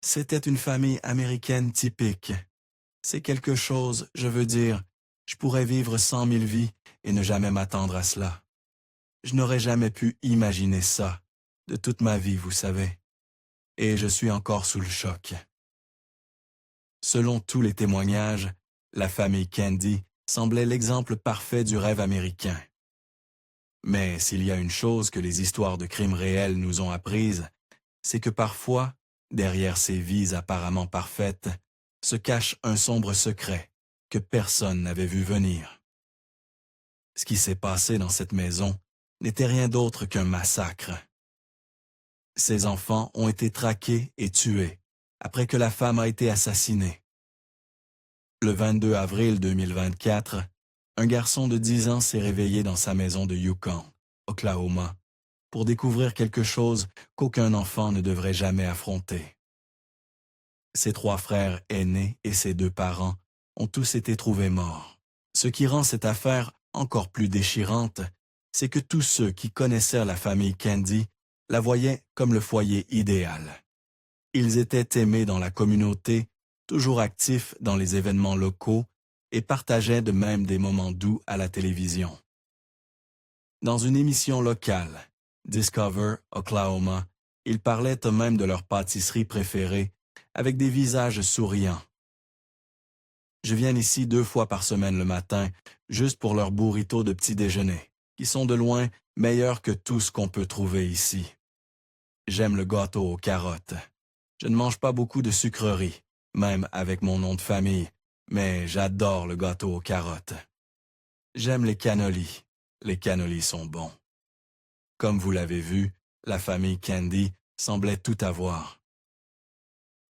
C'était une famille américaine typique. C'est quelque chose, je veux dire, je pourrais vivre 100 000 vies et ne jamais m'attendre à cela. Je n'aurais jamais pu imaginer ça, de toute ma vie, vous savez. Et je suis encore sous le choc. Selon tous les témoignages, la famille Candy semblait l'exemple parfait du rêve américain. Mais s'il y a une chose que les histoires de crimes réels nous ont apprises, c'est que parfois, derrière ces vies apparemment parfaites, se cache un sombre secret que personne n'avait vu venir. Ce qui s'est passé dans cette maison n'était rien d'autre qu'un massacre. Ces enfants ont été traqués et tués après que la femme a été assassinée. Le 22 avril 2024, un garçon de 10 ans s'est réveillé dans sa maison de Yukon, Oklahoma, pour découvrir quelque chose qu'aucun enfant ne devrait jamais affronter. Ses 3 frères aînés et ses 2 parents ont tous été trouvés morts. Ce qui rend cette affaire encore plus déchirante, c'est que tous ceux qui connaissaient la famille Candy la voyaient comme le foyer idéal. Ils étaient aimés dans la communauté, toujours actifs dans les événements locaux et partageaient de même des moments doux à la télévision. Dans une émission locale, Discover Oklahoma, ils parlaient eux-mêmes de leur pâtisserie préférée avec des visages souriants. Je viens ici 2 fois par semaine le matin, juste pour leurs burritos de petit déjeuner, qui sont de loin meilleurs que tout ce qu'on peut trouver ici. J'aime le gâteau aux carottes. Je ne mange pas beaucoup de sucreries, même avec mon nom de famille, mais j'adore le gâteau aux carottes. J'aime les cannolis. Les cannolis sont bons. Comme vous l'avez vu, la famille Candy semblait tout avoir.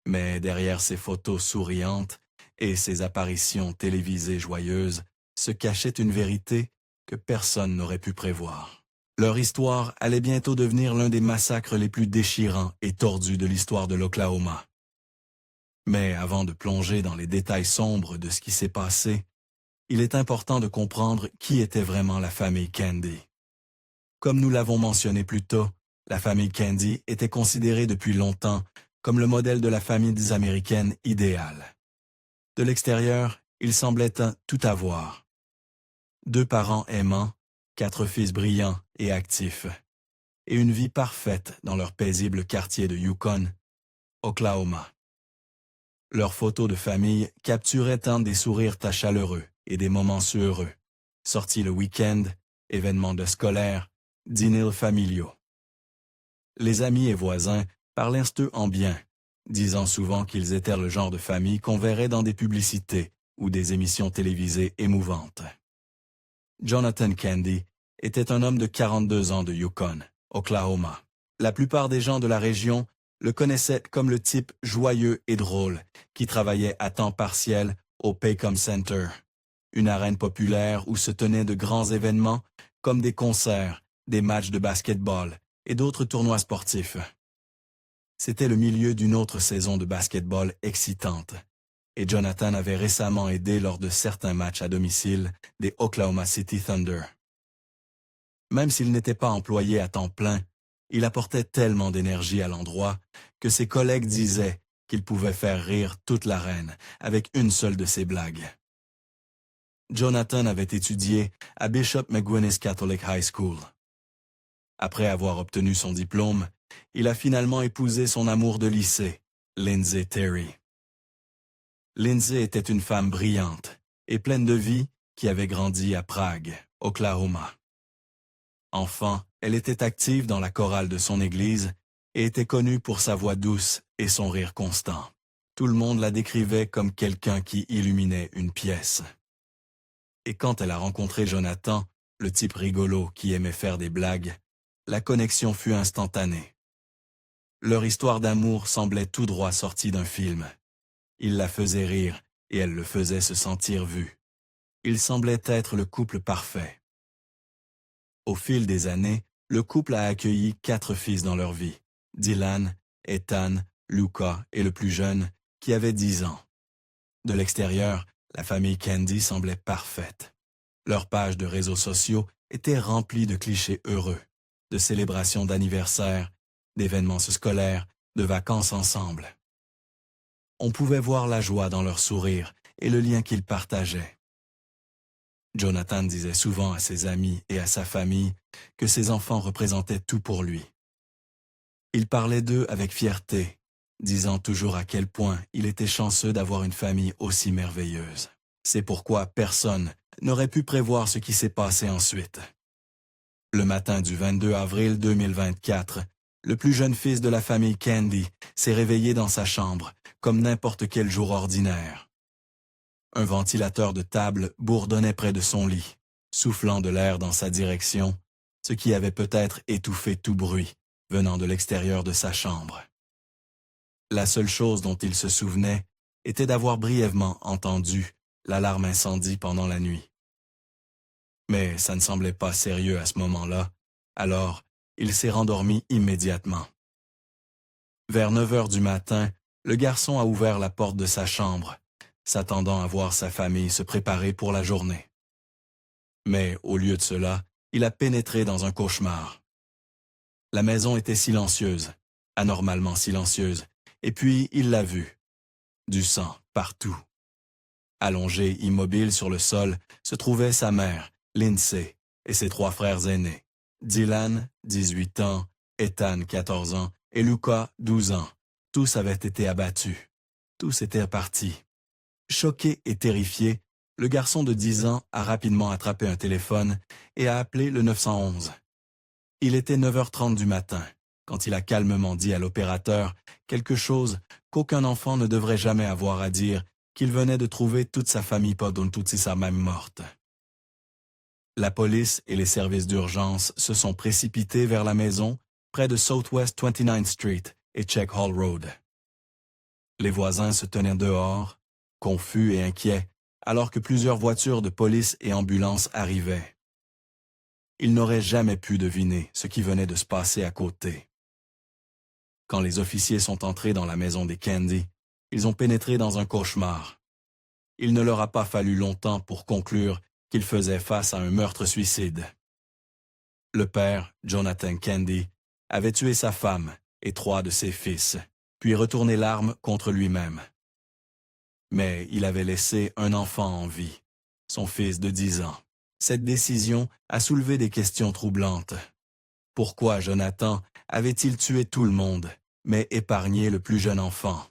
Mais derrière ces photos souriantes et ces apparitions télévisées joyeuses se cachait une vérité que personne n'aurait pu prévoir. Leur histoire allait bientôt devenir l'un des massacres les plus déchirants et tordus de l'histoire de l'Oklahoma. Mais avant de plonger dans les détails sombres de ce qui s'est passé, il est important de comprendre qui était vraiment la famille Candy. Comme nous l'avons mentionné plus tôt, la famille Candy était considérée depuis longtemps comme le modèle de la famille américaine idéale. De l'extérieur, il semblait tout avoir. 2 parents aimants, 4 fils brillants et actifs, et une vie parfaite dans leur paisible quartier de Yukon, Oklahoma. Leurs photos de famille capturaient tant des sourires chaleureux et des moments heureux, sorties le week-end, événements de scolaire, dîners familiaux. Les amis et voisins parlaient d'eux en bien, disant souvent qu'ils étaient le genre de famille qu'on verrait dans des publicités ou des émissions télévisées émouvantes. Jonathan Candy était un homme de 42 ans de Yukon, Oklahoma. La plupart des gens de la région le connaissaient comme le type joyeux et drôle qui travaillait à temps partiel au Paycom Center, une arène populaire où se tenaient de grands événements comme des concerts, des matchs de basketball et d'autres tournois sportifs. C'était le milieu d'une autre saison de basketball excitante, et Jonathan avait récemment aidé lors de certains matchs à domicile des Oklahoma City Thunder. Même s'il n'était pas employé à temps plein, il apportait tellement d'énergie à l'endroit que ses collègues disaient qu'il pouvait faire rire toute l'arène avec une seule de ses blagues. Jonathan avait étudié à Bishop McGuinness Catholic High School. Après avoir obtenu son diplôme, il a finalement épousé son amour de lycée, Lindsay Terry. Lindsay était une femme brillante et pleine de vie qui avait grandi à Prague, Oklahoma. Enfant, elle était active dans la chorale de son église et était connue pour sa voix douce et son rire constant. Tout le monde la décrivait comme quelqu'un qui illuminait une pièce. Et quand elle a rencontré Jonathan, le type rigolo qui aimait faire des blagues, la connexion fut instantanée. Leur histoire d'amour semblait tout droit sortie d'un film. Il la faisait rire et elle le faisait se sentir vu. Ils semblaient être le couple parfait. Au fil des années, le couple a accueilli 4 fils dans leur vie, Dylan, Ethan, Luca et le plus jeune, qui avait 10 ans. De l'extérieur, la famille Candy semblait parfaite. Leurs pages de réseaux sociaux étaient remplies de clichés heureux, de célébrations d'anniversaire, d'événements scolaires, de vacances ensemble. On pouvait voir la joie dans leur sourire et le lien qu'ils partageaient. Jonathan disait souvent à ses amis et à sa famille que ses enfants représentaient tout pour lui. Il parlait d'eux avec fierté, disant toujours à quel point il était chanceux d'avoir une famille aussi merveilleuse. C'est pourquoi personne n'aurait pu prévoir ce qui s'est passé ensuite. Le matin du 22 avril 2024, le plus jeune fils de la famille Candy s'est réveillé dans sa chambre, comme n'importe quel jour ordinaire. Un ventilateur de table bourdonnait près de son lit, soufflant de l'air dans sa direction, ce qui avait peut-être étouffé tout bruit venant de l'extérieur de sa chambre. La seule chose dont il se souvenait était d'avoir brièvement entendu l'alarme incendie pendant la nuit. Mais ça ne semblait pas sérieux à ce moment-là, alors il s'est rendormi immédiatement. Vers 9 heures du matin, le garçon a ouvert la porte de sa chambre, s'attendant à voir sa famille se préparer pour la journée. Mais au lieu de cela, il a pénétré dans un cauchemar. La maison était silencieuse, anormalement silencieuse, et puis il l'a vue. Du sang partout. Allongée, immobile sur le sol, se trouvait sa mère, Lindsay, et ses 3 frères aînés, Dylan, 18 ans, Ethan, 14 ans, et Luca, 12 ans. Tous avaient été abattus. Tous étaient partis. Choqué et terrifié, le garçon de 10 ans a rapidement attrapé un téléphone et a appelé le 911. Il était 9h30 du matin, quand il a calmement dit à l'opérateur quelque chose qu'aucun enfant ne devrait jamais avoir à dire, qu'il venait de trouver toute sa famille sa même morte. La police et les services d'urgence se sont précipités vers la maison, près de Southwest 29th Street et Check Hall Road. Les voisins se tenaient dehors, confus et inquiets, alors que plusieurs voitures de police et ambulances arrivaient. Ils n'auraient jamais pu deviner ce qui venait de se passer à côté. Quand les officiers sont entrés dans la maison des Candy, ils ont pénétré dans un cauchemar. Il ne leur a pas fallu longtemps pour conclure qu'ils faisaient face à un meurtre-suicide. Le père, Jonathan Candy, avait tué sa femme et 3 de ses fils, puis retourné l'arme contre lui-même. Mais il avait laissé un enfant en vie, son fils de 10 ans. Cette décision a soulevé des questions troublantes. Pourquoi Jonathan avait-il tué tout le monde, mais épargné le plus jeune enfant?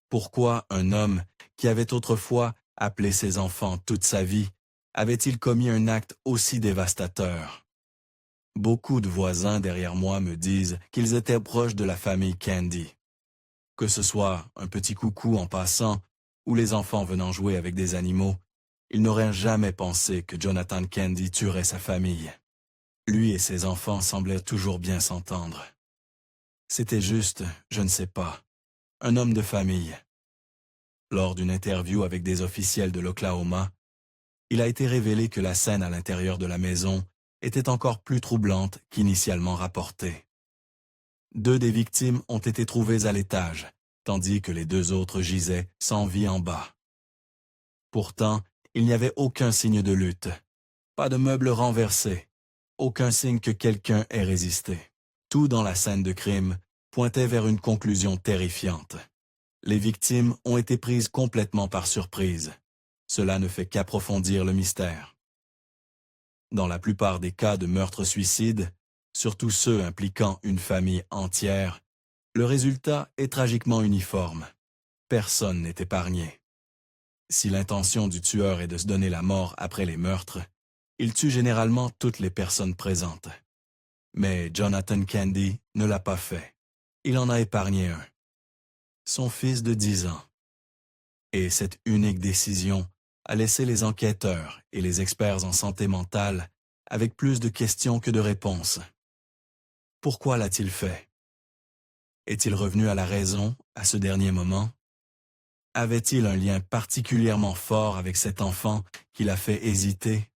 Pourquoi un homme qui avait autrefois appelé ses enfants toute sa vie avait-il commis un acte aussi dévastateur? Beaucoup de voisins derrière moi me disent qu'ils étaient proches de la famille Candy. Que ce soit un petit coucou en passant ou les enfants venant jouer avec des animaux, ils n'auraient jamais pensé que Jonathan Candy tuerait sa famille. Lui et ses enfants semblaient toujours bien s'entendre. C'était juste, je ne sais pas, un homme de famille. Lors d'une interview avec des officiels de l'Oklahoma, il a été révélé que la scène à l'intérieur de la maison était encore plus troublante qu'initialement rapportée. 2 des victimes ont été trouvées à l'étage, tandis que les 2 autres gisaient sans vie en bas. Pourtant, il n'y avait aucun signe de lutte, pas de meubles renversés, aucun signe que quelqu'un ait résisté. Tout dans la scène de crime pointait vers une conclusion terrifiante. Les victimes ont été prises complètement par surprise. Cela ne fait qu'approfondir le mystère. Dans la plupart des cas de meurtre-suicide, surtout ceux impliquant une famille entière, le résultat est tragiquement uniforme. Personne n'est épargné. Si l'intention du tueur est de se donner la mort après les meurtres, il tue généralement toutes les personnes présentes. Mais Jonathan Candy ne l'a pas fait. Il en a épargné un. Son fils de 10 ans. Et cette unique décision a laissé les enquêteurs et les experts en santé mentale avec plus de questions que de réponses. Pourquoi l'a-t-il fait? Est-il revenu à la raison à ce dernier moment? Avait-il un lien particulièrement fort avec cet enfant qui l'a fait hésiter?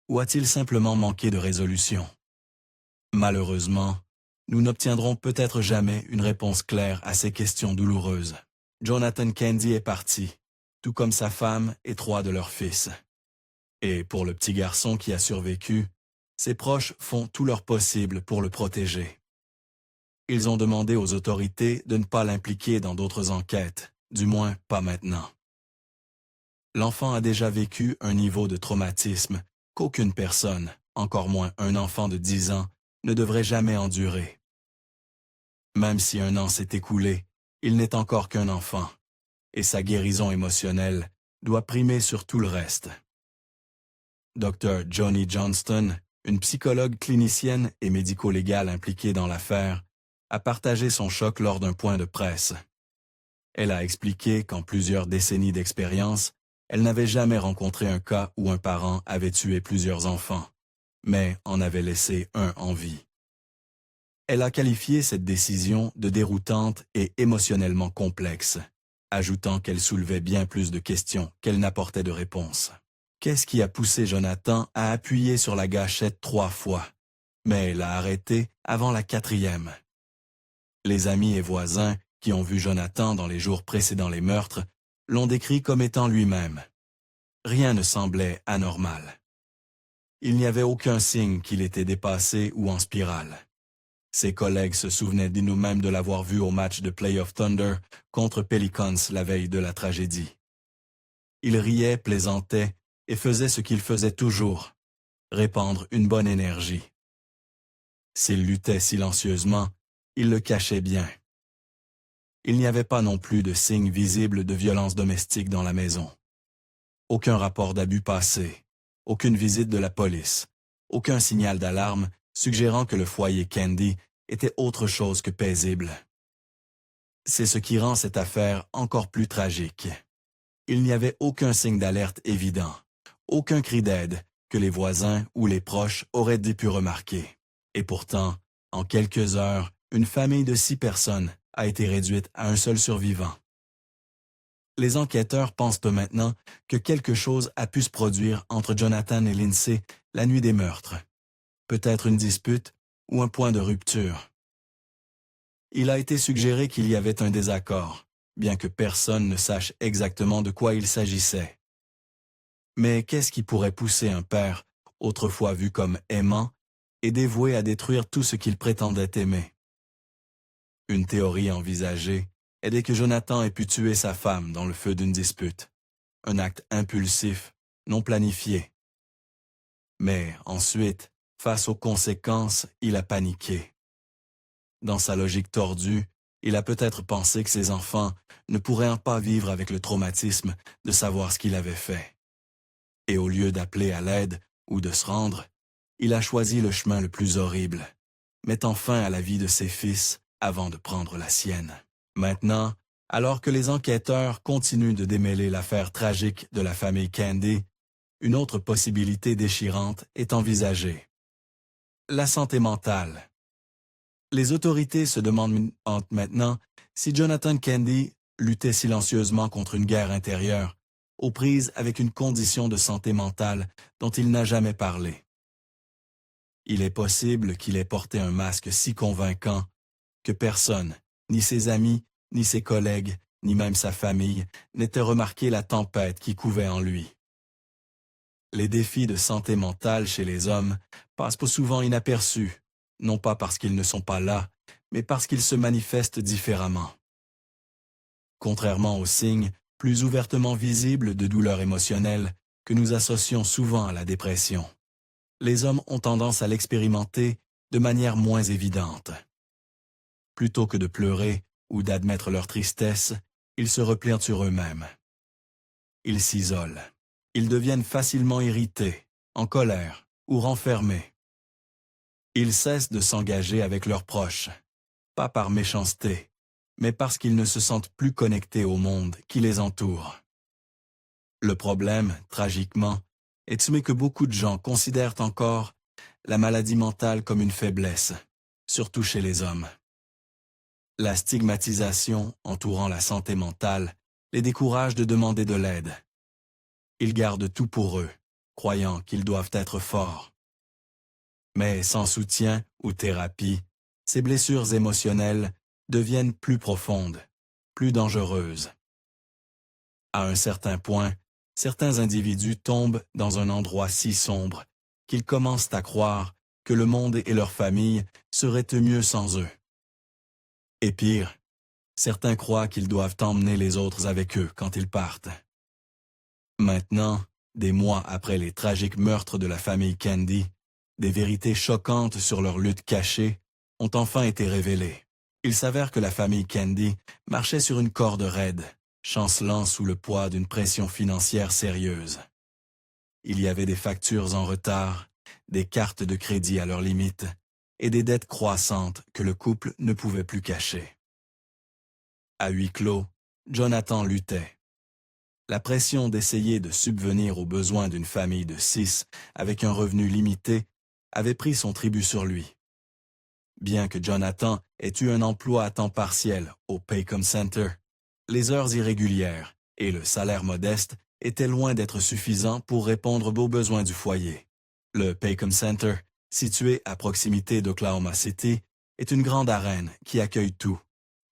Ou a-t-il simplement manqué de résolution? Malheureusement, nous n'obtiendrons peut-être jamais une réponse claire à ces questions douloureuses. Jonathan Candy est parti, tout comme sa femme et 3 de leurs fils. Et pour le petit garçon qui a survécu, ses proches font tout leur possible pour le protéger. Ils ont demandé aux autorités de ne pas l'impliquer dans d'autres enquêtes, du moins pas maintenant. L'enfant a déjà vécu un niveau de traumatisme qu'aucune personne, encore moins un enfant de 10 ans, ne devrait jamais endurer. Même si un an s'est écoulé, il n'est encore qu'un enfant, et sa guérison émotionnelle doit primer sur tout le reste. Dr. Joni Johnston, une psychologue clinicienne et médico-légale impliquée dans l'affaire, a partagé son choc lors d'un point de presse. Elle a expliqué qu'en plusieurs décennies d'expérience, elle n'avait jamais rencontré un cas où un parent avait tué plusieurs enfants, mais en avait laissé un en vie. Elle a qualifié cette décision de déroutante et émotionnellement complexe, ajoutant qu'elle soulevait bien plus de questions qu'elle n'apportait de réponses. Qu'est-ce qui a poussé Jonathan à appuyer sur la gâchette 3 fois, mais l'a arrêté avant la 4e? Les amis et voisins qui ont vu Jonathan dans les jours précédant les meurtres l'ont décrit comme étant lui-même. Rien ne semblait anormal. Il n'y avait aucun signe qu'il était dépassé ou en spirale. Ses collègues se souvenaient nous-mêmes de l'avoir vu au match de Playoff Thunder contre Pelicans la veille de la tragédie. Il riait, plaisantait et faisait ce qu'il faisait toujours, répandre une bonne énergie. S'il luttait silencieusement, il le cachait bien. Il n'y avait pas non plus de signes visibles de violence domestique dans la maison. Aucun rapport d'abus passé, aucune visite de la police, aucun signal d'alarme suggérant que le foyer Candy était autre chose que paisible. C'est ce qui rend cette affaire encore plus tragique. Il n'y avait aucun signe d'alerte évident, aucun cri d'aide que les voisins ou les proches auraient pu remarquer. Et pourtant, en quelques heures, une famille de 6 personnes a été réduite à un seul survivant. Les enquêteurs pensent maintenant que quelque chose a pu se produire entre Jonathan et Lindsay la nuit des meurtres. Peut-être une dispute ou un point de rupture. Il a été suggéré qu'il y avait un désaccord, bien que personne ne sache exactement de quoi il s'agissait. Mais qu'est-ce qui pourrait pousser un père, autrefois vu comme aimant, et dévoué à détruire tout ce qu'il prétendait aimer? Une théorie envisagée est dès que Jonathan ait pu tuer sa femme dans le feu d'une dispute. Un acte impulsif, non planifié. Mais ensuite, face aux conséquences, il a paniqué. Dans sa logique tordue, il a peut-être pensé que ses enfants ne pourraient pas vivre avec le traumatisme de savoir ce qu'il avait fait. Et au lieu d'appeler à l'aide ou de se rendre, il a choisi le chemin le plus horrible, mettant fin à la vie de ses fils avant de prendre la sienne. Maintenant, alors que les enquêteurs continuent de démêler l'affaire tragique de la famille Candy, une autre possibilité déchirante est envisagée. La santé mentale. Les autorités se demandent maintenant si Jonathan Candy luttait silencieusement contre une guerre intérieure, aux prises avec une condition de santé mentale dont il n'a jamais parlé. Il est possible qu'il ait porté un masque si convaincant que personne, ni ses amis, ni ses collègues, ni même sa famille, n'était remarqué la tempête qui couvait en lui. Les défis de santé mentale chez les hommes passent pas souvent inaperçus, non pas parce qu'ils ne sont pas là, mais parce qu'ils se manifestent différemment. Contrairement aux signes plus ouvertement visibles de douleur émotionnelle que nous associons souvent à la dépression, les hommes ont tendance à l'expérimenter de manière moins évidente. Plutôt que de pleurer ou d'admettre leur tristesse, ils se replient sur eux-mêmes. Ils s'isolent. Ils deviennent facilement irrités, en colère ou renfermés. Ils cessent de s'engager avec leurs proches, pas par méchanceté, mais parce qu'ils ne se sentent plus connectés au monde qui les entoure. Le problème, tragiquement, est que beaucoup de gens considèrent encore la maladie mentale comme une faiblesse, surtout chez les hommes. La stigmatisation entourant la santé mentale les décourage de demander de l'aide. Ils gardent tout pour eux, croyant qu'ils doivent être forts. Mais sans soutien ou thérapie, ces blessures émotionnelles deviennent plus profondes, plus dangereuses. À un certain point, certains individus tombent dans un endroit si sombre qu'ils commencent à croire que le monde et leur famille seraient mieux sans eux. Et pire, certains croient qu'ils doivent emmener les autres avec eux quand ils partent. Maintenant, des mois après les tragiques meurtres de la famille Candy, des vérités choquantes sur leur lutte cachée ont enfin été révélées. Il s'avère que la famille Candy marchait sur une corde raide, chancelant sous le poids d'une pression financière sérieuse. Il y avait des factures en retard, des cartes de crédit à leurs limites et des dettes croissantes que le couple ne pouvait plus cacher. À huis clos, Jonathan luttait. La pression d'essayer de subvenir aux besoins d'une famille de 6 avec un revenu limité avait pris son tribut sur lui. Bien que Jonathan ait eu un emploi à temps partiel au Paycom Center, les heures irrégulières et le salaire modeste étaient loin d'être suffisants pour répondre aux besoins du foyer. Le Paycom Center, situé à proximité d'Oklahoma City, est une grande arène qui accueille tout,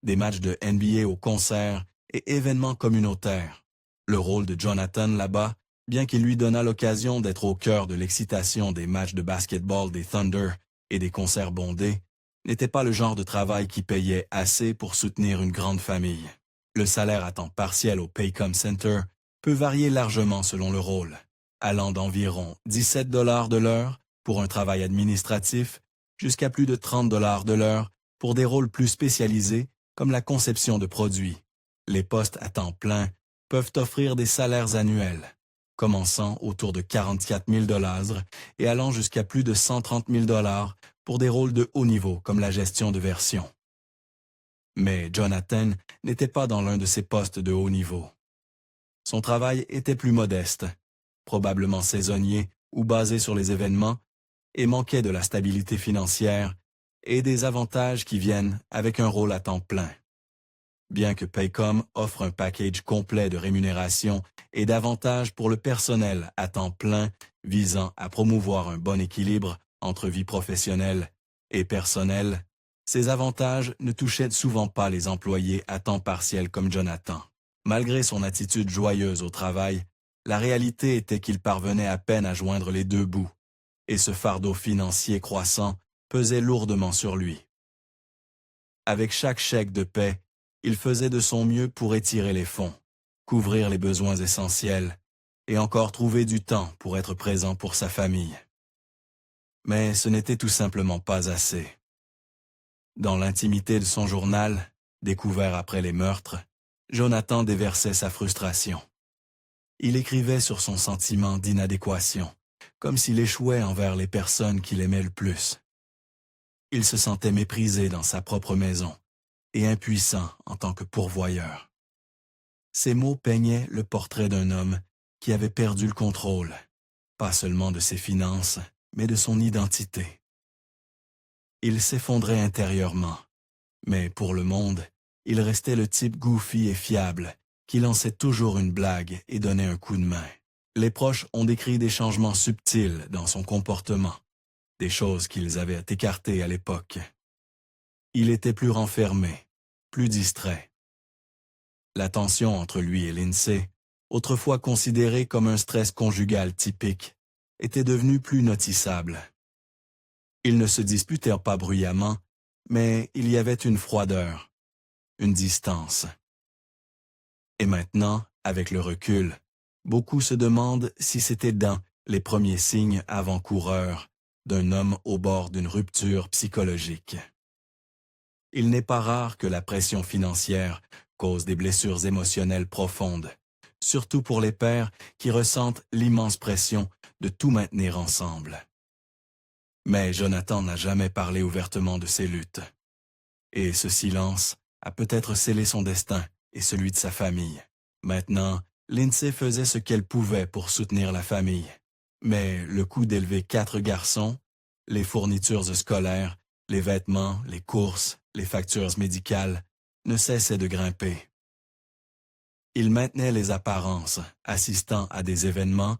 des matchs de NBA aux concerts et événements communautaires. Le rôle de Jonathan là-bas, bien qu'il lui donnât l'occasion d'être au cœur de l'excitation des matchs de basketball des Thunder et des concerts bondés, n'était pas le genre de travail qui payait assez pour soutenir une grande famille. Le salaire à temps partiel au Paycom Center peut varier largement selon le rôle, allant d'environ 17 $ de l'heure pour un travail administratif jusqu'à plus de 30 $ de l'heure pour des rôles plus spécialisés comme la conception de produits. Les postes à temps plein peuvent offrir des salaires annuels, commençant autour de 44 000 $ et allant jusqu'à plus de 130 000 $ pour des rôles de haut niveau comme la gestion de version. Mais Jonathan n'était pas dans l'un de ces postes de haut niveau. Son travail était plus modeste, probablement saisonnier ou basé sur les événements, et manquait de la stabilité financière et des avantages qui viennent avec un rôle à temps plein. Bien que Paycom offre un package complet de rémunération et d'avantages pour le personnel à temps plein visant à promouvoir un bon équilibre entre vie professionnelle et personnelle, ces avantages ne touchaient souvent pas les employés à temps partiel comme Jonathan. Malgré son attitude joyeuse au travail, la réalité était qu'il parvenait à peine à joindre les deux bouts, et ce fardeau financier croissant pesait lourdement sur lui. Avec chaque chèque de paie, il faisait de son mieux pour étirer les fonds, couvrir les besoins essentiels et encore trouver du temps pour être présent pour sa famille. Mais ce n'était tout simplement pas assez. Dans l'intimité de son journal, découvert après les meurtres, Jonathan déversait sa frustration. Il écrivait sur son sentiment d'inadéquation, comme s'il échouait envers les personnes qu'il aimait le plus. Il se sentait méprisé dans sa propre maison et impuissant en tant que pourvoyeur. Ces mots peignaient le portrait d'un homme qui avait perdu le contrôle, pas seulement de ses finances, mais de son identité. Il s'effondrait intérieurement, mais pour le monde, il restait le type goofy et fiable qui lançait toujours une blague et donnait un coup de main. Les proches ont décrit des changements subtils dans son comportement, des choses qu'ils avaient écartées à l'époque. Il était plus renfermé, plus distrait. La tension entre lui et Lindsay, autrefois considérée comme un stress conjugal typique, était devenue plus notissable. Ils ne se disputaient pas bruyamment, mais il y avait une froideur, une distance. Et maintenant, avec le recul, beaucoup se demandent si c'était dans les premiers signes avant-coureurs d'un homme au bord d'une rupture psychologique. Il n'est pas rare que la pression financière cause des blessures émotionnelles profondes, surtout pour les pères qui ressentent l'immense pression de tout maintenir ensemble. Mais Jonathan n'a jamais parlé ouvertement de ses luttes. Et ce silence a peut-être scellé son destin et celui de sa famille. Maintenant, Lindsay faisait ce qu'elle pouvait pour soutenir la famille. Mais le coût d'élever 4 garçons, les fournitures scolaires, les vêtements, les courses, les factures médicales, ne cessait de grimper. Il maintenait les apparences, assistant à des événements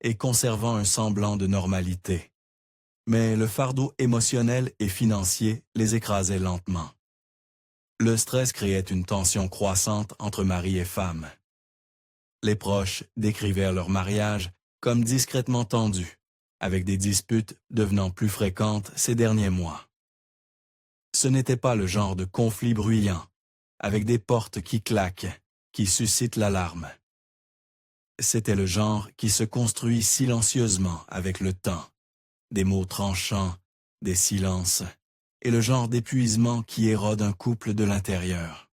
et conservant un semblant de normalité. Mais le fardeau émotionnel et financier les écrasait lentement. Le stress créait une tension croissante entre mari et femme. Les proches décrivèrent leur mariage comme discrètement tendu, avec des disputes devenant plus fréquentes ces derniers mois. Ce n'était pas le genre de conflit bruyant, avec des portes qui claquent, qui suscitent l'alarme. C'était le genre qui se construit silencieusement avec le temps, des mots tranchants, des silences, et le genre d'épuisement qui érode un couple de l'intérieur.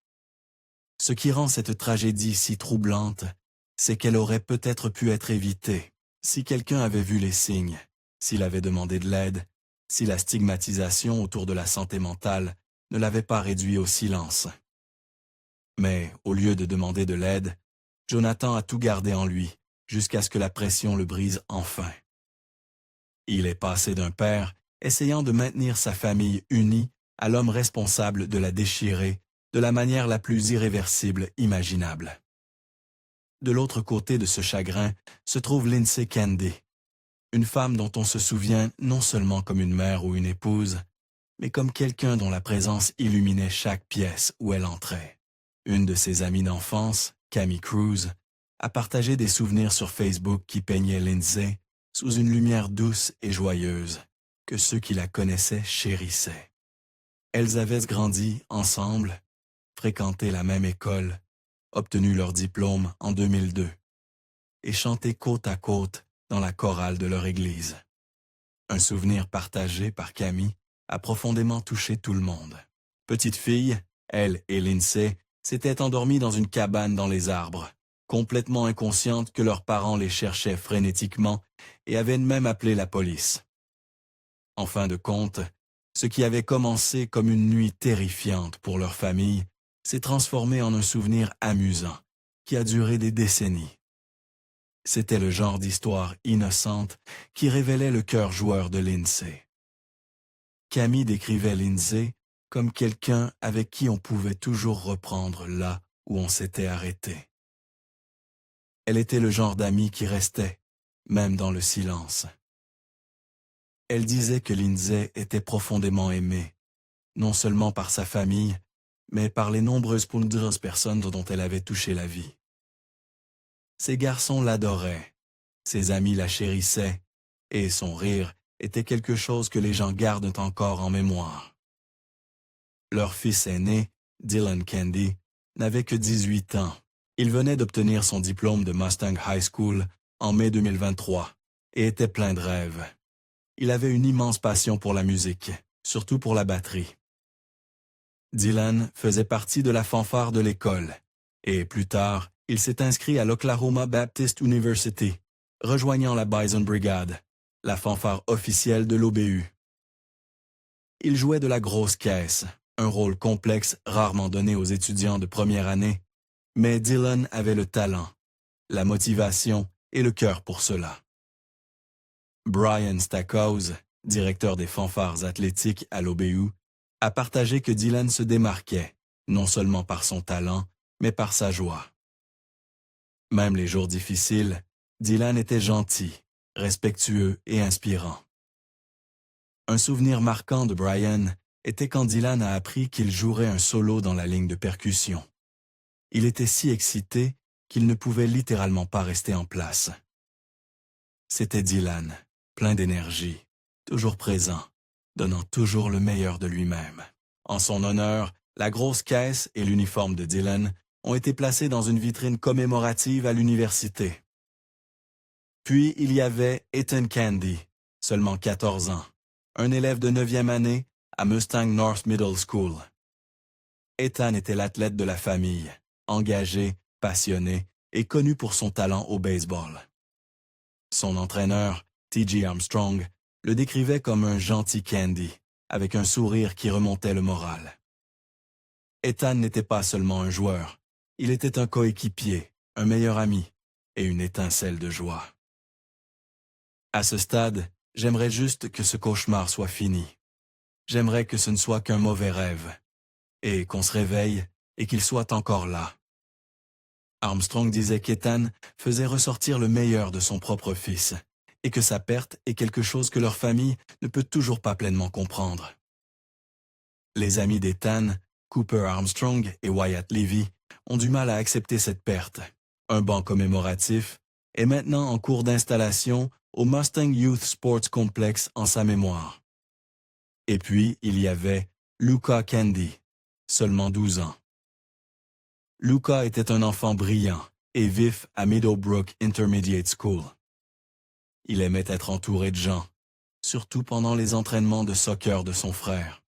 Ce qui rend cette tragédie si troublante, c'est qu'elle aurait peut-être pu être évitée si quelqu'un avait vu les signes, s'il avait demandé de l'aide, si la stigmatisation autour de la santé mentale ne l'avait pas réduit au silence. Mais, au lieu de demander de l'aide, Jonathan a tout gardé en lui, jusqu'à ce que la pression le brise enfin. Il est passé d'un père essayant de maintenir sa famille unie à l'homme responsable de la déchirer de la manière la plus irréversible imaginable. De l'autre côté de ce chagrin se trouve Lindsay Candy, une femme dont on se souvient non seulement comme une mère ou une épouse, mais comme quelqu'un dont la présence illuminait chaque pièce où elle entrait. Une de ses amies d'enfance, Cammy Cruz, a partagé des souvenirs sur Facebook qui peignaient Lindsay sous une lumière douce et joyeuse que ceux qui la connaissaient chérissaient. Elles avaient grandi ensemble, fréquenté la même école, obtenu leur diplôme en 2002 et chanté côte à côte dans la chorale de leur église. Un souvenir partagé par Cammy a profondément touché tout le monde. Petite fille, elle et Lindsay s'étaient endormies dans une cabane dans les arbres, complètement inconscientes que leurs parents les cherchaient frénétiquement et avaient même appelé la police. En fin de compte, ce qui avait commencé comme une nuit terrifiante pour leur famille s'est transformé en un souvenir amusant qui a duré des décennies. C'était le genre d'histoire innocente qui révélait le cœur joueur de Lindsay. Cammy décrivait Lindsay comme quelqu'un avec qui on pouvait toujours reprendre là où on s'était arrêté. Elle était le genre d'amie qui restait, même dans le silence. Elle disait que Lindsay était profondément aimée, non seulement par sa famille, mais par les nombreuses personnes dont elle avait touché la vie. Ses garçons l'adoraient, ses amis la chérissaient, et son rire était quelque chose que les gens gardent encore en mémoire. Leur fils aîné, Dylan Candy, n'avait que 18 ans. Il venait d'obtenir son diplôme de Mustang High School en mai 2023 et était plein de rêves. Il avait une immense passion pour la musique, surtout pour la batterie. Dylan faisait partie de la fanfare de l'école et plus tard, il s'est inscrit à l'Oklahoma Baptist University, rejoignant la Bison Brigade, la fanfare officielle de l'OBU. Il jouait de la grosse caisse, un rôle complexe rarement donné aux étudiants de première année, mais Dylan avait le talent, la motivation et le cœur pour cela. Brian Stackhouse, directeur des fanfares athlétiques à l'OBU, a partagé que Dylan se démarquait, non seulement par son talent, mais par sa joie. Même les jours difficiles, Dylan était gentil, respectueux et inspirant. Un souvenir marquant de Brian était quand Dylan a appris qu'il jouerait un solo dans la ligne de percussion. Il était si excité qu'il ne pouvait littéralement pas rester en place. C'était Dylan, plein d'énergie, toujours présent, donnant toujours le meilleur de lui-même. En son honneur, la grosse caisse et l'uniforme de Dylan ont été placés dans une vitrine commémorative à l'université. Puis il y avait Ethan Candy, seulement 14 ans, un élève de 9e année à Mustang North Middle School. Ethan était l'athlète de la famille, engagé, passionné et connu pour son talent au baseball. Son entraîneur, T.J. Armstrong, le décrivait comme un gentil Candy, avec un sourire qui remontait le moral. Ethan n'était pas seulement un joueur, il était un coéquipier, un meilleur ami et une étincelle de joie. À ce stade, j'aimerais juste que ce cauchemar soit fini. J'aimerais que ce ne soit qu'un mauvais rêve, et qu'on se réveille et qu'il soit encore là. Armstrong disait qu'Ethan faisait ressortir le meilleur de son propre fils, et que sa perte est quelque chose que leur famille ne peut toujours pas pleinement comprendre. Les amis d'Ethan, Cooper Armstrong et Wyatt Levy, ont du mal à accepter cette perte. Un banc commémoratif est maintenant en cours d'installation au Mustang Youth Sports Complex en sa mémoire. Et puis, il y avait Luca Candy, seulement 12 ans. Luca était un enfant brillant et vif à Meadowbrook Intermediate School. Il aimait être entouré de gens, surtout pendant les entraînements de soccer de son frère.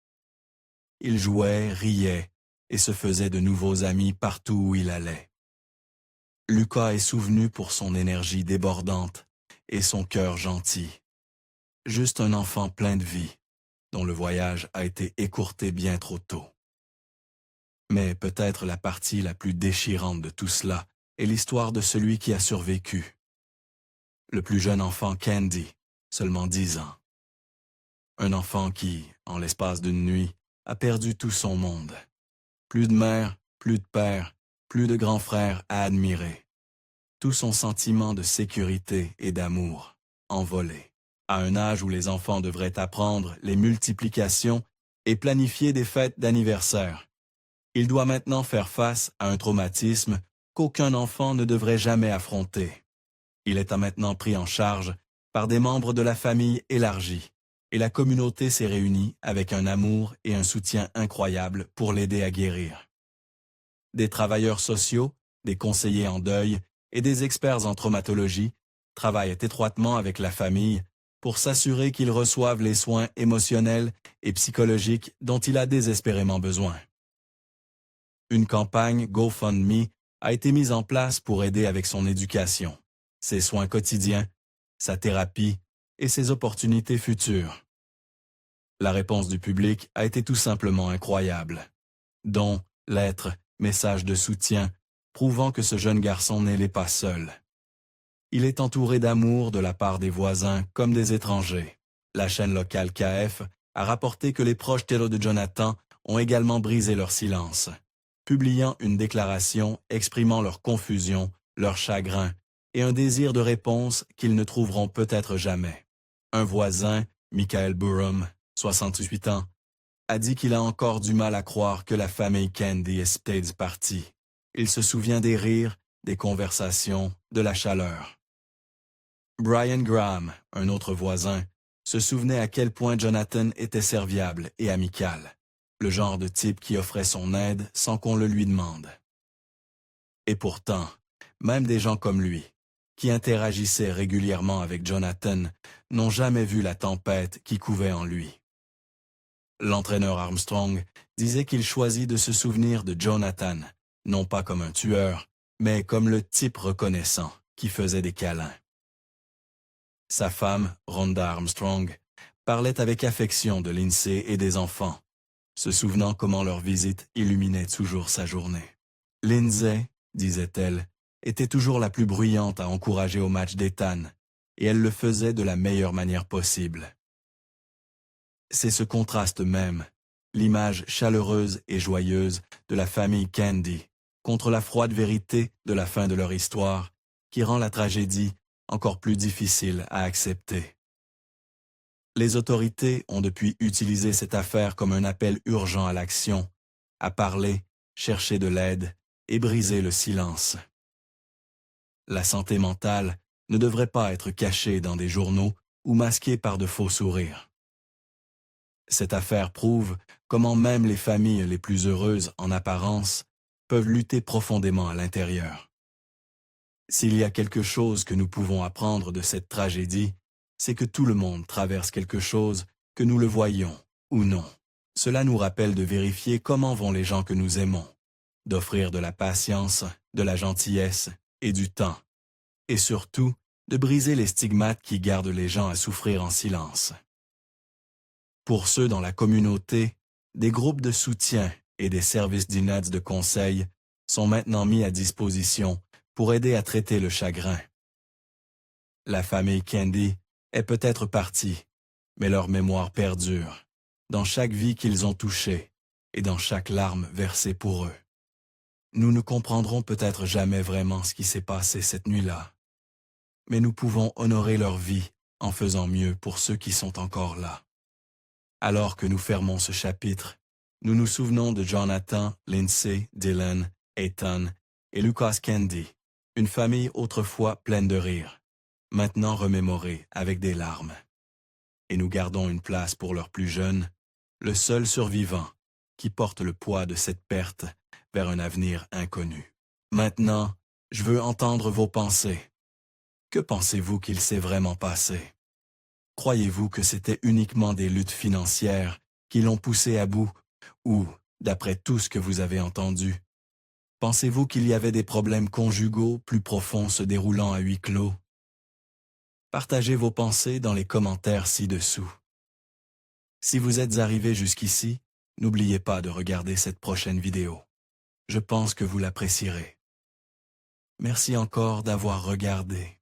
Il jouait, riait et se faisait de nouveaux amis partout où il allait. Luca est souvenu pour son énergie débordante et son cœur gentil. Juste un enfant plein de vie, dont le voyage a été écourté bien trop tôt. Mais peut-être la partie la plus déchirante de tout cela est l'histoire de celui qui a survécu. Le plus jeune enfant Candy, seulement 10 ans. Un enfant qui, en l'espace d'une nuit, a perdu tout son monde. Plus de mère, plus de père, plus de grands frères à admirer. Tout son sentiment de sécurité et d'amour, envolé. À un âge où les enfants devraient apprendre les multiplications et planifier des fêtes d'anniversaire. Il doit maintenant faire face à un traumatisme qu'aucun enfant ne devrait jamais affronter. Il est maintenant pris en charge par des membres de la famille élargie, et la communauté s'est réunie avec un amour et un soutien incroyables pour l'aider à guérir. Des travailleurs sociaux, des conseillers en deuil et des experts en traumatologie travaillent étroitement avec la famille pour s'assurer qu'il reçoive les soins émotionnels et psychologiques dont il a désespérément besoin. Une campagne GoFundMe a été mise en place pour aider avec son éducation, ses soins quotidiens, sa thérapie et ses opportunités futures. La réponse du public a été tout simplement incroyable. Dons, lettres, messages de soutien, prouvant que ce jeune garçon n'est pas seul. Il est entouré d'amour de la part des voisins comme des étrangers. La chaîne locale KF a rapporté que les proches de Jonathan ont également brisé leur silence, publiant une déclaration exprimant leur confusion, leur chagrin et un désir de réponse qu'ils ne trouveront peut-être jamais. Un voisin, Michael Burham, 68 ans, a dit qu'il a encore du mal à croire que la famille Candy est partie. Il se souvient des rires, des conversations, de la chaleur. Brian Graham, un autre voisin, se souvenait à quel point Jonathan était serviable et amical, le genre de type qui offrait son aide sans qu'on le lui demande. Et pourtant, même des gens comme lui, qui interagissaient régulièrement avec Jonathan, n'ont jamais vu la tempête qui couvait en lui. L'entraîneur Armstrong disait qu'il choisit de se souvenir de Jonathan, non pas comme un tueur, mais comme le type reconnaissant qui faisait des câlins. Sa femme, Rhonda Armstrong, parlait avec affection de Lindsay et des enfants, se souvenant comment leur visite illuminait toujours sa journée. Lindsay, disait-elle, était toujours la plus bruyante à encourager au match d'Ethan, et elle le faisait de la meilleure manière possible. C'est ce contraste même, l'image chaleureuse et joyeuse de la famille Candy, contre la froide vérité de la fin de leur histoire, qui rend la tragédie encore plus difficile à accepter. Les autorités ont depuis utilisé cette affaire comme un appel urgent à l'action, à parler, chercher de l'aide et briser le silence. La santé mentale ne devrait pas être cachée dans des journaux ou masquée par de faux sourires. Cette affaire prouve comment même les familles les plus heureuses en apparence peuvent lutter profondément à l'intérieur. S'il y a quelque chose que nous pouvons apprendre de cette tragédie, c'est que tout le monde traverse quelque chose, que nous le voyions ou non. Cela nous rappelle de vérifier comment vont les gens que nous aimons, d'offrir de la patience, de la gentillesse et du temps, et surtout de briser les stigmates qui gardent les gens à souffrir en silence. Pour ceux dans la communauté, des groupes de soutien et des services d'INADS de conseil sont maintenant mis à disposition pour aider à traiter le chagrin. La famille Candy est peut-être partie, mais leur mémoire perdure, dans chaque vie qu'ils ont touchée et dans chaque larme versée pour eux. Nous ne comprendrons peut-être jamais vraiment ce qui s'est passé cette nuit-là, mais nous pouvons honorer leur vie en faisant mieux pour ceux qui sont encore là. Alors que nous fermons ce chapitre, nous nous souvenons de Jonathan, Lindsay, Dylan, Ethan et Lucas Candy, une famille autrefois pleine de rire, maintenant remémorée avec des larmes. Et nous gardons une place pour leur plus jeune, le seul survivant qui porte le poids de cette perte vers un avenir inconnu. Maintenant, je veux entendre vos pensées. Que pensez-vous qu'il s'est vraiment passé? Croyez-vous que c'était uniquement des luttes financières qui l'ont poussé à bout, ou, d'après tout ce que vous avez entendu, pensez-vous qu'il y avait des problèmes conjugaux plus profonds se déroulant à huis clos? Partagez vos pensées dans les commentaires ci-dessous. Si vous êtes arrivé jusqu'ici, n'oubliez pas de regarder cette prochaine vidéo. Je pense que vous l'apprécierez. Merci encore d'avoir regardé.